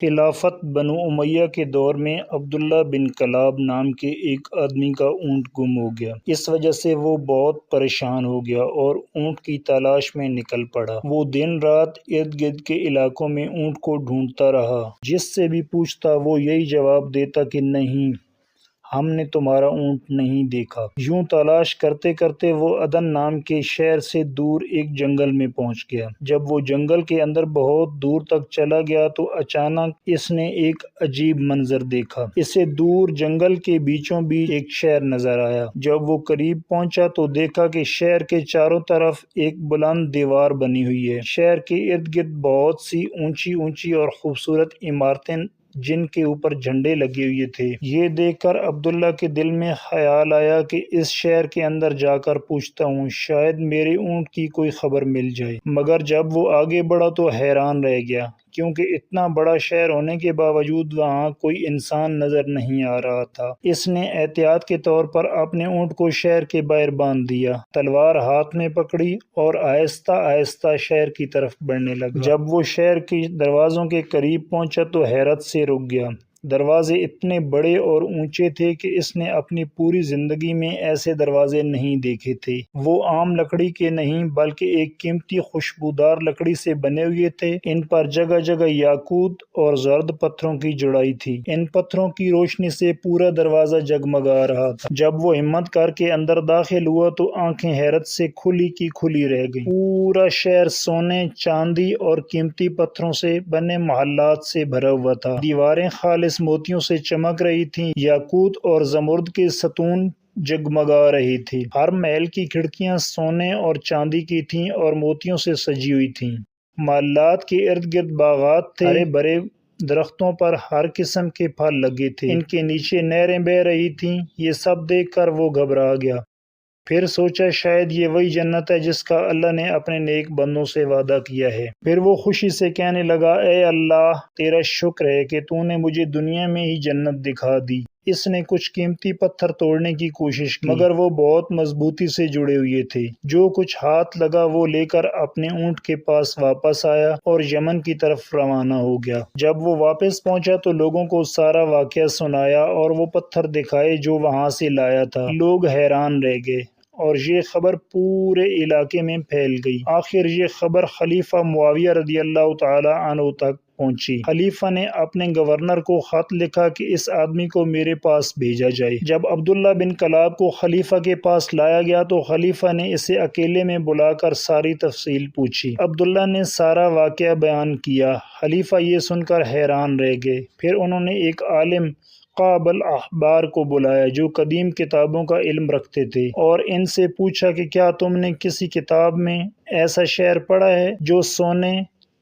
خلافت بنو امیہ کے دور میں عبداللہ بن کلاب نام کے ایک آدمی کا اونٹ گم ہو گیا۔ اس وجہ سے وہ بہت پریشان ہو گیا اور اونٹ کی تلاش میں نکل پڑا۔ وہ دن رات ارد گرد کے علاقوں میں اونٹ کو ڈھونڈتا رہا۔ جس سے بھی پوچھتا وہ یہی جواب دیتا کہ نہیں، ہم نے تمہارا اونٹ نہیں دیکھا۔ یوں تلاش کرتے کرتے وہ عدن نام کے شہر سے دور ایک جنگل میں پہنچ گیا۔ جب وہ جنگل کے اندر بہت دور تک چلا گیا تو اچانک اس نے ایک عجیب منظر دیکھا۔ اسے دور جنگل کے بیچوں بیچ ایک شہر نظر آیا۔ جب وہ قریب پہنچا تو دیکھا کہ شہر کے چاروں طرف ایک بلند دیوار بنی ہوئی ہے۔ شہر کے ارد گرد بہت سی اونچی اونچی اور خوبصورت عمارتیں جن کے اوپر جھنڈے لگے ہوئے تھے۔ یہ دیکھ کر عبداللہ کے دل میں خیال آیا کہ اس شہر کے اندر جا کر پوچھتا ہوں، شاید میرے اونٹ کی کوئی خبر مل جائے۔ مگر جب وہ آگے بڑھا تو حیران رہ گیا، کیونکہ اتنا بڑا شہر ہونے کے باوجود وہاں کوئی انسان نظر نہیں آ رہا تھا۔ اس نے احتیاط کے طور پر اپنے اونٹ کو شہر کے باہر باندھ دیا، تلوار ہاتھ میں پکڑی اور آہستہ آہستہ شہر کی طرف بڑھنے لگا۔ جب وہ شہر کے دروازوں کے قریب پہنچا تو حیرت سے رک گیا۔ دروازے اتنے بڑے اور اونچے تھے کہ اس نے اپنی پوری زندگی میں ایسے دروازے نہیں دیکھے تھے۔ وہ عام لکڑی کے نہیں بلکہ ایک قیمتی خوشبودار لکڑی سے بنے ہوئے تھے۔ ان پر جگہ جگہ یاقوت اور زرد پتھروں کی جڑائی تھی۔ ان پتھروں کی روشنی سے پورا دروازہ جگمگا رہا تھا۔ جب وہ ہمت کر کے اندر داخل ہوا تو آنکھیں حیرت سے کھلی کی کھلی رہ گئیں۔ پورا شہر سونے، چاندی اور قیمتی پتھروں سے بنے محلات سے بھرا ہوا تھا۔ دیواریں خالص موتیوں سے چمک رہی تھیں، یاقوت اور زمرد کے ستون جگمگا رہی تھی۔ ہر محل کی کھڑکیاں سونے اور چاندی کی تھیں اور موتیوں سے سجی ہوئی تھیں۔ محلات کے ارد گرد باغات تھے، ہرے بھرے درختوں پر ہر قسم کے پھل لگے تھے۔ ان کے نیچے نہریں بہہ رہی تھیں۔ یہ سب دیکھ کر وہ گھبرا گیا۔ پھر سوچا شاید یہ وہی جنت ہے جس کا اللہ نے اپنے نیک بندوں سے وعدہ کیا ہے۔ پھر وہ خوشی سے کہنے لگا، اے اللہ، تیرا شکر ہے کہ تو نے مجھے دنیا میں ہی جنت دکھا دی۔ اس نے کچھ قیمتی پتھر توڑنے کی کوشش کی، مگر وہ بہت مضبوطی سے جڑے ہوئے تھے۔ جو کچھ ہاتھ لگا وہ لے کر اپنے اونٹ کے پاس واپس آیا اور یمن کی طرف روانہ ہو گیا۔ جب وہ واپس پہنچا تو لوگوں کو سارا واقعہ سنایا اور وہ پتھر دکھائے جو وہاں سے لایا تھا۔ لوگ حیران رہ گئے اور یہ خبر پورے علاقے میں پھیل گئی۔ آخر یہ خبر خلیفہ معاویہ رضی اللہ تعالی عنہ تک پہنچی۔ خلیفہ نے اپنے گورنر کو خط لکھا کہ اس آدمی کو میرے پاس بھیجا جائے۔ جب عبداللہ بن کلاب کو خلیفہ کے پاس لایا گیا تو خلیفہ نے اسے اکیلے میں بلا کر ساری تفصیل پوچھی۔ عبداللہ نے سارا واقعہ بیان کیا۔ خلیفہ یہ سن کر حیران رہ گئے۔ پھر انہوں نے ایک عالم کعب الاحبار کو بلایا جو قدیم کتابوں کا علم رکھتے تھے، اور ان سے پوچھا کہ کیا تم نے کسی کتاب میں ایسا شعر پڑھا ہے جو سونے،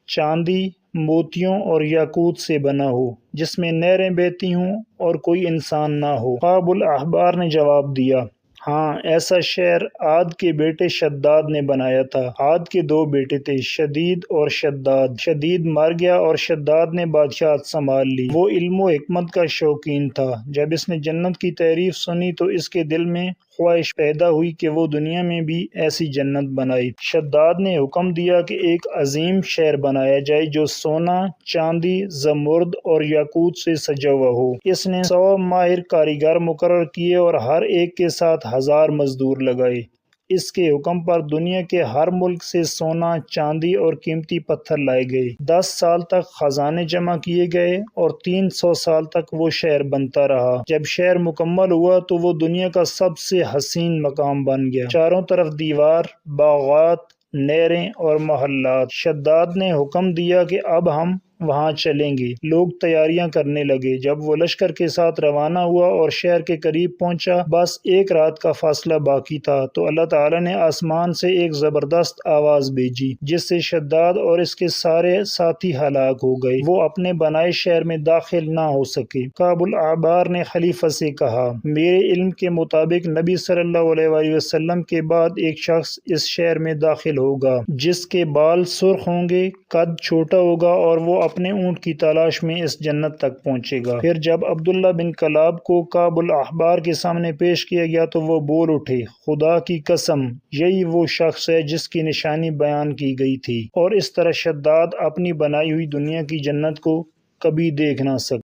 چاندی، موتیوں اور یاقوت سے بنا ہو، جس میں نہریں بہتی ہوں اور کوئی انسان نہ ہو؟ کعب الاحبار نے جواب دیا، ہاں، ایسا شعر عاد کے بیٹے شداد نے بنایا تھا۔ عاد کے دو بیٹے تھے، شدید اور شداد۔ شدید مر گیا اور شداد نے بادشاہت سنبھال لی۔ وہ علم و حکمت کا شوقین تھا۔ جب اس نے جنت کی تعریف سنی تو اس کے دل میں خواہش پیدا ہوئی کہ وہ دنیا میں بھی ایسی جنت بنائے۔ شداد نے حکم دیا کہ ایک عظیم شہر بنایا جائے جو سونا، چاندی، زمرد اور یاقوت سے سجا ہوا ہو۔ اس نے 100 ماہر کاریگر مقرر کیے اور ہر ایک کے ساتھ 1000 مزدور لگائے۔ اس کے حکم پر دنیا کے ہر ملک سے سونا، چاندی اور قیمتی پتھر لائے گئے۔ 10 سال تک خزانے جمع کیے گئے اور 300 سال تک وہ شہر بنتا رہا۔ جب شہر مکمل ہوا تو وہ دنیا کا سب سے حسین مقام بن گیا۔ چاروں طرف دیوار، باغات، نہریں اور محلات۔ شداد نے حکم دیا کہ اب ہم وہاں چلیں گے۔ لوگ تیاریاں کرنے لگے۔ جب وہ لشکر کے ساتھ روانہ ہوا اور شہر کے قریب پہنچا، بس ایک رات کا فاصلہ باقی تھا تو اللہ تعالیٰ نے آسمان سے ایک زبردست آواز بھیجی جس سے شداد اور اس کے سارے ساتھی ہلاک ہو گئے۔ وہ اپنے بنائے شہر میں داخل نہ ہو سکے۔ کعب الاحبار نے خلیفہ سے کہا، میرے علم کے مطابق نبی صلی اللہ علیہ وآلہ وسلم کے بعد ایک شخص اس شہر میں داخل ہوگا جس کے بال سرخ ہوں گے، قد چھوٹا ہوگا اور وہ اپنے اونٹ کی تلاش میں اس جنت تک پہنچے گا۔ پھر جب عبداللہ بن کلاب کو کعب الاحبار کے سامنے پیش کیا گیا تو وہ بول اٹھے، خدا کی قسم، یہی وہ شخص ہے جس کی نشانی بیان کی گئی تھی۔ اور اس طرح شداد اپنی بنائی ہوئی دنیا کی جنت کو کبھی دیکھ نہ سکا۔